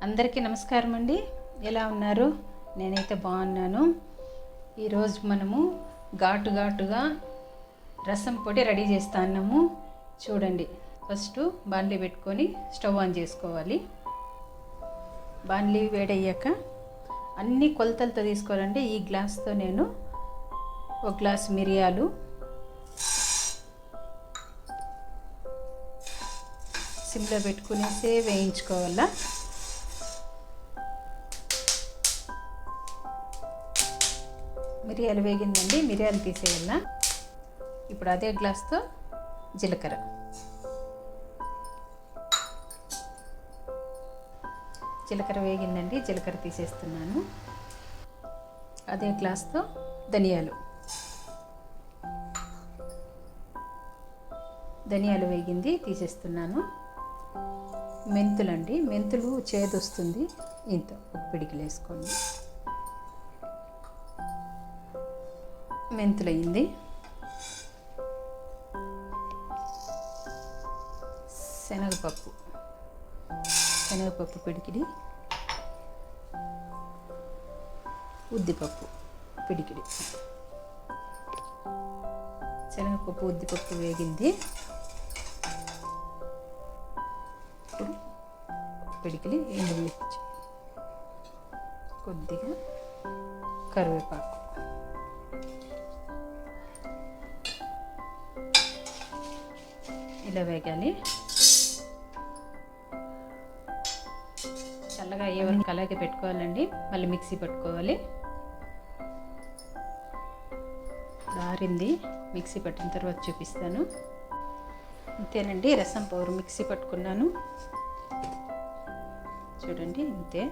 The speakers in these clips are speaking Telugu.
అందరికీ నమస్కారం అండి. ఎలా ఉన్నారు? నేనైతే బాగున్నాను. ఈరోజు మనము ఘాటుగా రసం పొడి రెడీ చేస్తున్నాము. చూడండి, ఫస్ట్ బాండ్లీ పెట్టుకొని స్టవ్ ఆన్ చేసుకోవాలి. బాండ్లీ వేడయ్యాక అన్ని కొలతలతో తీసుకోవాలండి. ఈ గ్లాస్తో నేను ఒక గ్లాస్ మిరియాలు, సిమ్లో పెట్టుకునేసే వేయించుకోవాలా. మిరియాలు వేగిందండి, మిరియాలు తీసేయాల. ఇప్పుడు అదే గ్లాస్తో జీలకర్ర, జీలకర్ర వేగిందండి, జీలకర్ర తీసేస్తున్నాను. అదే గ్లాస్తో ధనియాలు, ధనియాలు వేగింది, తీసేస్తున్నాను. మెంతులండి, మెంతులు చేదు వస్తుంది, ఇంత ఒక పిడికిలు వేసుకోండి. మెంతులు అయింది. శనగపప్పు, శనగపప్పు పిడికిడి, ఉద్దిపప్పు పిడికిడి. శనగపప్పు ఉద్దిపప్పు వేగింది. ఇప్పుడు పిడికిలి ఎండుమిర్చి, కొద్దిగా కరివేపాకు, ఇలా వేగాలి. చల్లగా అయ్యే వరకు అలాగే పెట్టుకోవాలండి. మళ్ళీ మిక్సీ పట్టుకోవాలి. ఆరింది, మిక్సీ పట్టిన తర్వాత చూపిస్తాను. ఇంతేనండి, రసం పౌరు మిక్సీ పట్టుకున్నాను. చూడండి, ఇంతే.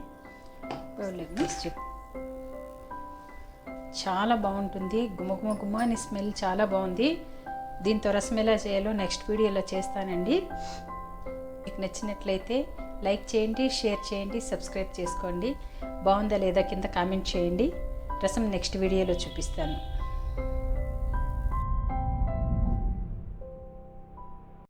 చాలా బాగుంటుంది. గుమ అని స్మెల్ చాలా బాగుంది. దీంతో రసం ఎలా చేయాలో నెక్స్ట్ వీడియోలో చేస్తానండి. మీకు నచ్చినట్లయితే లైక్ చేయండి, షేర్ చేయండి, సబ్స్క్రైబ్ చేసుకోండి. బాగుందా లేదా కింద కామెంట్ చేయండి. రసం నెక్స్ట్ వీడియోలో చూపిస్తాను.